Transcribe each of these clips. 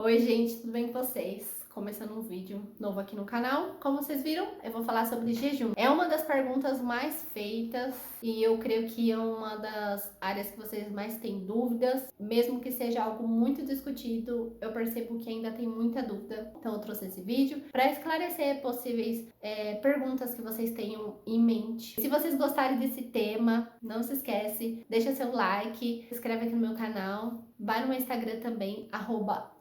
Oi, gente, tudo bem com vocês? Começando um vídeo novo aqui no canal. Como vocês viram, eu vou falar sobre jejum. É uma das perguntas mais feitas e eu creio que é uma das áreas que vocês mais têm dúvidas. Mesmo que seja algo muito discutido, eu percebo que ainda tem muita dúvida. Então eu trouxe esse vídeo para esclarecer possíveis perguntas que vocês tenham em mente. Se vocês gostarem desse tema, não se esquece, deixa seu like, se inscreve aqui no meu canal. Vai no meu Instagram também,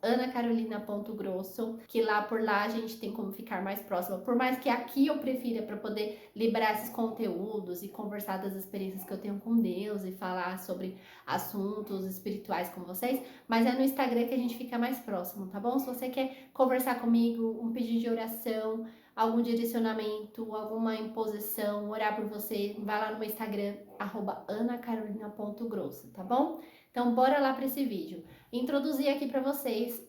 @anacarolina.grosso, que por lá a gente tem como ficar mais próxima. Por mais que aqui eu prefira para poder liberar esses conteúdos e conversar das experiências que eu tenho com Deus e falar sobre assuntos espirituais com vocês, mas é no Instagram que a gente fica mais próximo, tá bom? Se você quer conversar comigo, um pedido de oração, algum direcionamento, alguma imposição, orar por você, vai lá no meu Instagram, @anacarolina.grosso, tá bom? Então, bora lá para esse vídeo. Introduzir aqui para vocês,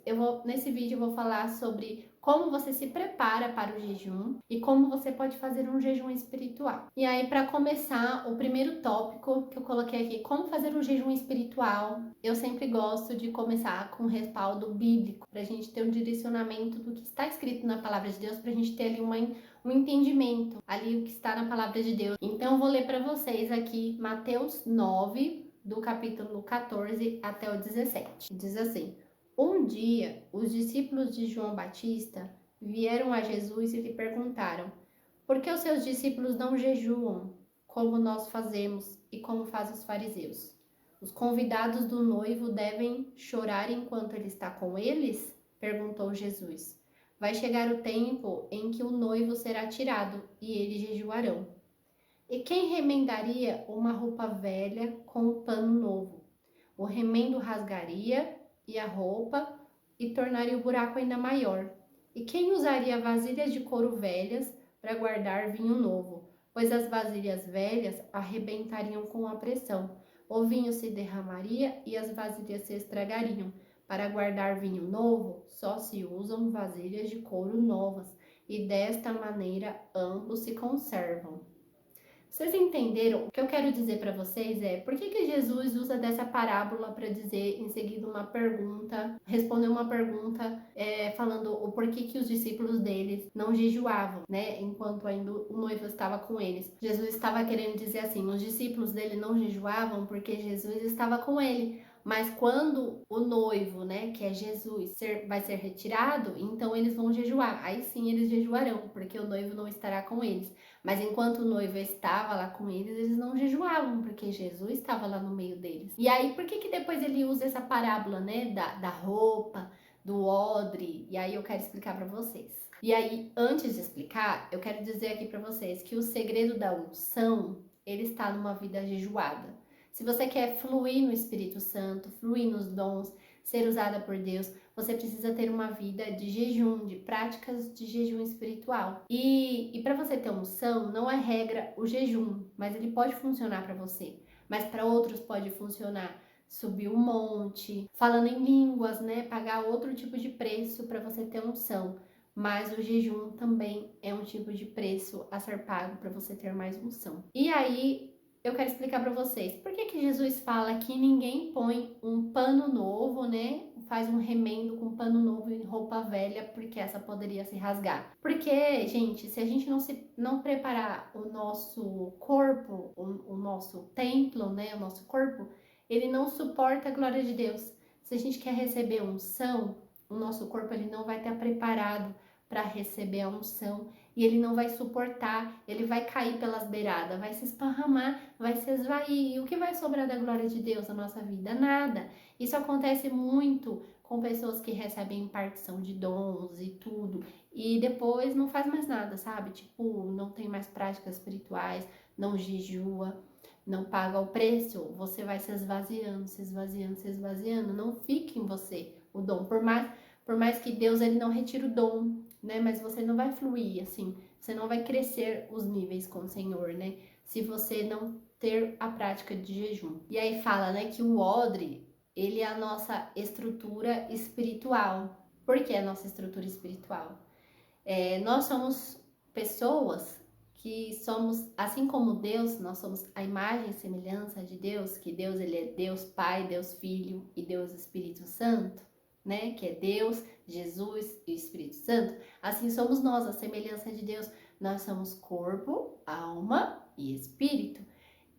nesse vídeo eu vou falar sobre como você se prepara para o jejum e como você pode fazer um jejum espiritual. E aí, para começar, o primeiro tópico que eu coloquei aqui, como fazer um jejum espiritual, eu sempre gosto de começar com respaldo bíblico, para a gente ter um direcionamento do que está escrito na palavra de Deus, para a gente ter ali um entendimento, ali o que está na palavra de Deus. Então, eu vou ler para vocês aqui Mateus 9, do capítulo 14 até o 17. Diz assim: Um dia, os discípulos de João Batista vieram a Jesus e lhe perguntaram: Por que os seus discípulos não jejuam, como nós fazemos e como fazem os fariseus? Os convidados do noivo devem chorar enquanto ele está com eles? Perguntou Jesus. Vai chegar o tempo em que o noivo será tirado e eles jejuarão. E quem remendaria uma roupa velha com um pano novo? O remendo rasgaria e a roupa e tornaria o buraco ainda maior. E quem usaria vasilhas de couro velhas para guardar vinho novo? Pois as vasilhas velhas arrebentariam com a pressão. O vinho se derramaria e as vasilhas se estragariam. Para guardar vinho novo, só se usam vasilhas de couro novas, e desta maneira ambos se conservam. Vocês entenderam? O que eu quero dizer para vocês é por que Jesus usa dessa parábola para dizer em seguida uma pergunta, responder uma pergunta falando o porquê que os discípulos deles não jejuavam, né? Enquanto ainda o noivo estava com eles. Jesus estava querendo dizer assim, os discípulos dele não jejuavam porque Jesus estava com ele. Mas quando o noivo, né, que é Jesus, vai ser retirado, então eles vão jejuar. Aí sim eles jejuarão, porque o noivo não estará com eles. Mas enquanto o noivo estava lá com eles, eles não jejuavam, porque Jesus estava lá no meio deles. E aí, por que depois ele usa essa parábola, né, da roupa, do odre? E aí eu quero explicar para vocês. E aí, antes de explicar, eu quero dizer aqui para vocês que o segredo da unção, ele está numa vida jejuada. Se você quer fluir no Espírito Santo, fluir nos dons, ser usada por Deus, você precisa ter uma vida de jejum, de práticas de jejum espiritual. E para você ter unção, não é regra o jejum, mas ele pode funcionar para você. Mas para outros pode funcionar subir um monte, falando em línguas, né? Pagar outro tipo de preço para você ter unção. Mas o jejum também é um tipo de preço a ser pago para você ter mais unção. E aí, eu quero explicar para vocês por que Jesus fala que ninguém põe um pano novo, né? Faz um remendo com pano novo em roupa velha, porque essa poderia se rasgar. Porque, gente, se a gente não preparar o nosso corpo, o nosso templo, né? O nosso corpo, ele não suporta a glória de Deus. Se a gente quer receber unção, o nosso corpo ele não vai estar preparado para receber a unção e ele não vai suportar, ele vai cair pelas beiradas, vai se esparramar, vai se esvair. E o que vai sobrar da glória de Deus na nossa vida? Nada. Isso acontece muito com pessoas que recebem impartição de dons e tudo, e depois não faz mais nada, sabe? Tipo, não tem mais práticas espirituais, não jejua, não paga o preço, você vai se esvaziando, se esvaziando, se esvaziando. Não fique em você o dom, por mais que Deus ele não retire o dom, né? Mas você não vai fluir assim, você não vai crescer os níveis com o Senhor, né? Se você não ter a prática de jejum. E aí fala, né, que o odre, ele é a nossa estrutura espiritual. Por que a nossa estrutura espiritual? Nós somos pessoas que somos, assim como Deus, nós somos a imagem e semelhança de Deus, que Deus ele é Deus Pai, Deus Filho e Deus Espírito Santo. né? Que é Deus, Jesus e o Espírito Santo. Assim somos nós, a semelhança de Deus. Nós somos corpo, alma e espírito.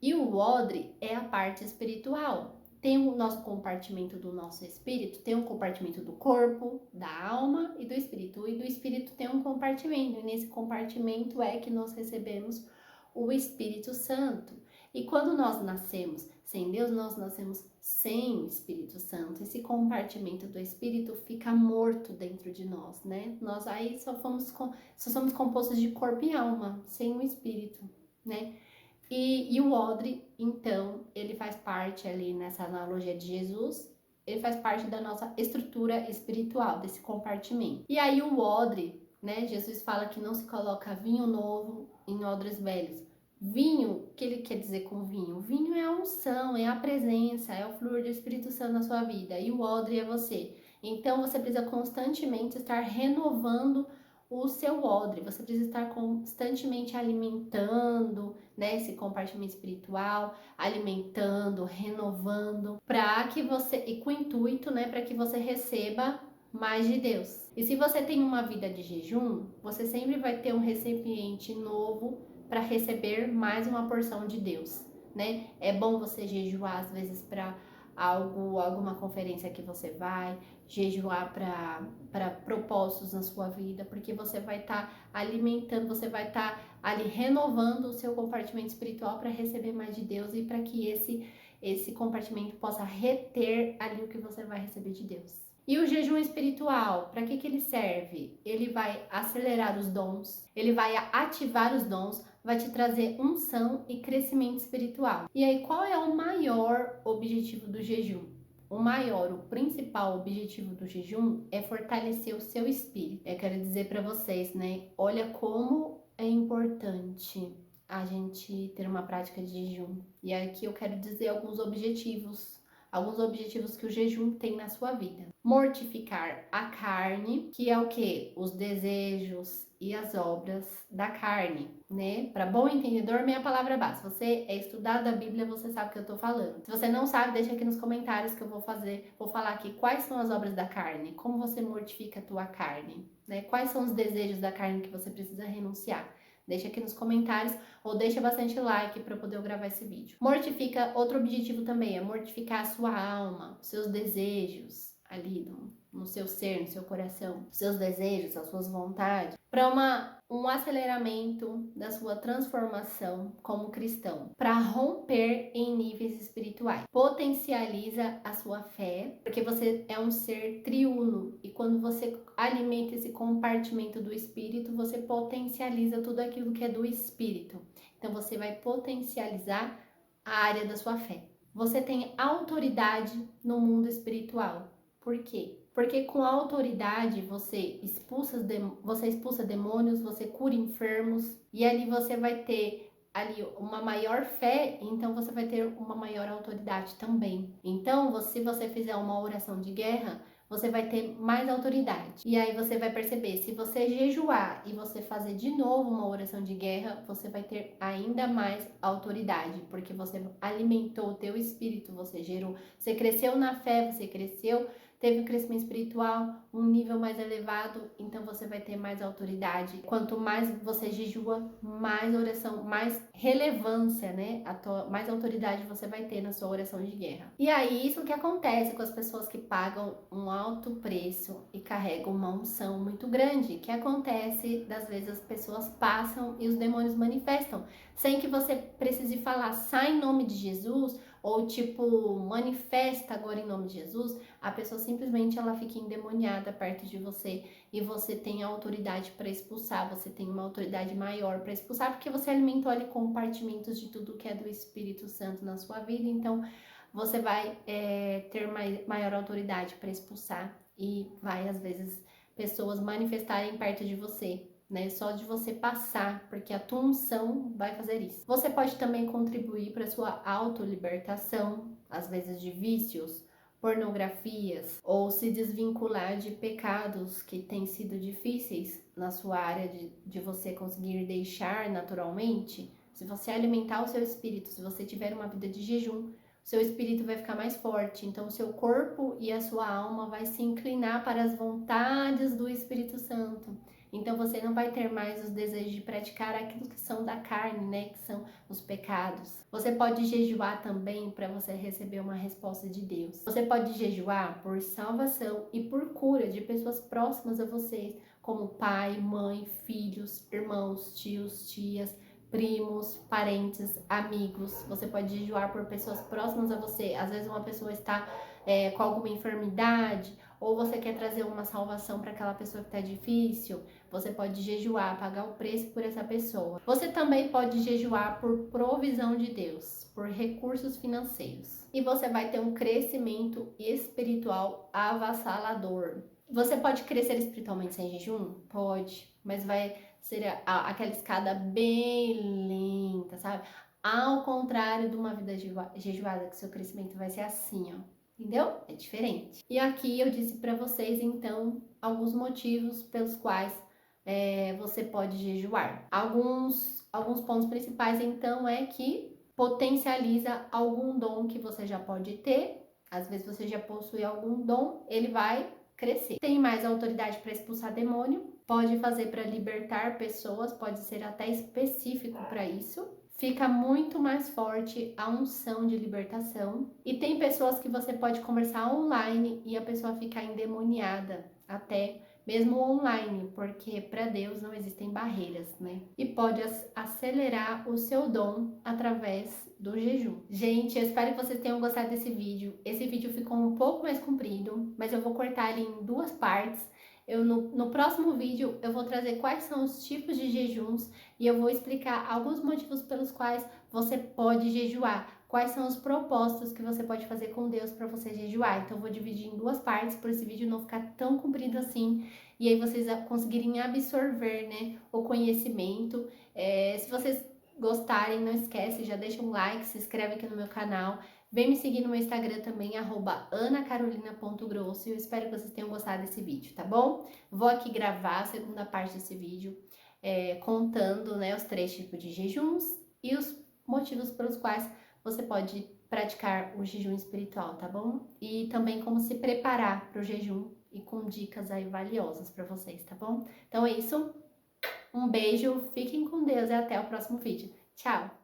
E o odre é a parte espiritual. Tem o nosso compartimento do nosso espírito, tem um compartimento do corpo, da alma e do espírito. E do espírito tem um compartimento, e nesse compartimento é que nós recebemos o Espírito Santo. E quando nós nascemos sem Deus, nós nascemos sem o Espírito Santo. Esse compartimento do espírito fica morto dentro de nós, né? Nós aí só somos compostos de corpo e alma, sem o espírito, né? E o odre, então, ele faz parte ali nessa analogia de Jesus, ele faz parte da nossa estrutura espiritual, desse compartimento. E aí o odre, né, Jesus fala que não se coloca vinho novo em odres velhos. Vinho, o que ele quer dizer com vinho? Vinho é a unção, é a presença, é o fluir do Espírito Santo na sua vida. E o odre é você. Então você precisa constantemente estar renovando o seu odre, você precisa estar constantemente alimentando, né, esse compartimento espiritual, alimentando, renovando, para que você, e com o intuito, né, para que você receba mais de Deus. E se você tem uma vida de jejum, você sempre vai ter um recipiente novo para receber mais uma porção de Deus, né? É bom você jejuar às vezes para alguma conferência que você vai, jejuar para propósitos na sua vida, porque você vai estar alimentando, você vai estar ali renovando o seu compartimento espiritual para receber mais de Deus e para que esse compartimento possa reter ali o que você vai receber de Deus. E o jejum espiritual, para que ele serve? Ele vai acelerar os dons, ele vai ativar os dons, vai te trazer unção e crescimento espiritual. E aí, qual é o maior objetivo do jejum? O principal objetivo do jejum é fortalecer o seu espírito. Eu quero dizer para vocês, né? Olha como é importante a gente ter uma prática de jejum. E aqui eu quero dizer alguns objetivos que o jejum tem na sua vida. Mortificar a carne, que é o que? Os desejos e as obras da carne, né? Para bom entendedor, minha palavra base. Se você é estudado da Bíblia, você sabe o que eu tô falando. Se você não sabe, deixa aqui nos comentários que eu vou falar aqui quais são as obras da carne, como você mortifica a tua carne, né? Quais são os desejos da carne que você precisa renunciar. Deixa aqui nos comentários ou deixa bastante like para poder eu gravar esse vídeo. Outro objetivo também é mortificar a sua alma, os seus desejos ali no seu ser, no seu coração, os seus desejos, as suas vontades, para um aceleramento da sua transformação como cristão, para romper em níveis espirituais. Potencializa a sua fé, porque você é um ser triuno e quando você alimenta esse compartimento do espírito, você potencializa tudo aquilo que é do espírito. Então você vai potencializar a área da sua fé. Você tem autoridade no mundo espiritual. Por quê? Porque com a autoridade você expulsa demônios, você cura enfermos e ali você vai ter ali uma maior fé, então você vai ter uma maior autoridade também. Então, se você fizer uma oração de guerra, você vai ter mais autoridade. E aí você vai perceber, se você jejuar e você fazer de novo uma oração de guerra, você vai ter ainda mais autoridade, porque você alimentou o teu espírito, você gerou, você cresceu na fé, você cresceu, teve um crescimento espiritual, um nível mais elevado, então você vai ter mais autoridade. Quanto mais você jejua, mais oração, mais relevância, né? Mais autoridade você vai ter na sua oração de guerra. E aí, isso que acontece com as pessoas que pagam um alto preço e carregam uma unção muito grande, que acontece, das vezes as pessoas passam e os demônios manifestam, sem que você precise falar, sai em nome de Jesus, ou tipo, manifesta agora em nome de Jesus, a pessoa simplesmente ela fica endemoniada perto de você e você tem a autoridade para expulsar, você tem uma autoridade maior para expulsar, porque você alimentou ali compartimentos de tudo que é do Espírito Santo na sua vida, então você vai ter maior autoridade para expulsar e vai, às vezes, pessoas manifestarem perto de você, né? Só de você passar, porque a tua unção vai fazer isso. Você pode também contribuir para sua autolibertação, às vezes de vícios, pornografias, ou se desvincular de pecados que têm sido difíceis na sua área de você conseguir deixar naturalmente. Se você alimentar o seu espírito, se você tiver uma vida de jejum, seu espírito vai ficar mais forte, então o seu corpo e a sua alma vai se inclinar para as vontades do Espírito Santo. Então você não vai ter mais os desejos de praticar aquilo que são da carne, né, que são os pecados. Você pode jejuar também para você receber uma resposta de Deus. Você pode jejuar por salvação e por cura de pessoas próximas a vocês, como pai, mãe, filhos, irmãos, tios, tias, primos, parentes, amigos. Você pode jejuar por pessoas próximas a você. Às vezes uma pessoa está com alguma enfermidade, ou você quer trazer uma salvação para aquela pessoa que está difícil. Você pode jejuar, pagar o preço por essa pessoa. Você também pode jejuar por provisão de Deus, por recursos financeiros. E você vai ter um crescimento espiritual avassalador. Você pode crescer espiritualmente sem jejum? Pode, mas vai ser aquela escada bem lenta, sabe? Ao contrário de uma vida jejuada, que seu crescimento vai ser assim, ó. Entendeu? É diferente. E aqui eu disse para vocês, então, alguns motivos pelos quais você pode jejuar. Alguns pontos principais, então, é que potencializa algum dom que você já pode ter. Às vezes você já possui algum dom, ele vai crescer. Tem mais autoridade para expulsar demônio, pode fazer para libertar pessoas, pode ser até específico para isso. Fica muito mais forte a unção de libertação. E tem pessoas que você pode conversar online e a pessoa ficar endemoniada, até mesmo online, porque para Deus não existem barreiras, né? E pode acelerar o seu dom através do jejum. Gente, eu espero que vocês tenham gostado desse vídeo. Esse vídeo ficou um pouco mais comprido, mas eu vou cortar ele em duas partes. No próximo vídeo eu vou trazer quais são os tipos de jejuns e eu vou explicar alguns motivos pelos quais você pode jejuar. Quais são os propósitos que você pode fazer com Deus para você jejuar. Então eu vou dividir em duas partes para esse vídeo não ficar tão comprido assim. E aí vocês conseguirem absorver, né, o conhecimento. Se vocês gostarem, não esquece, já deixa um like, se inscreve aqui no meu canal. Vem me seguir no meu Instagram também, @anacarolina.grosso. Eu espero que vocês tenham gostado desse vídeo, tá bom? Vou aqui gravar a segunda parte desse vídeo, contando, né, os 3 tipos de jejuns e os motivos pelos quais você pode praticar o jejum espiritual, tá bom? E também como se preparar para o jejum e com dicas aí valiosas para vocês, tá bom? Então é isso. Um beijo, fiquem com Deus e até o próximo vídeo. Tchau!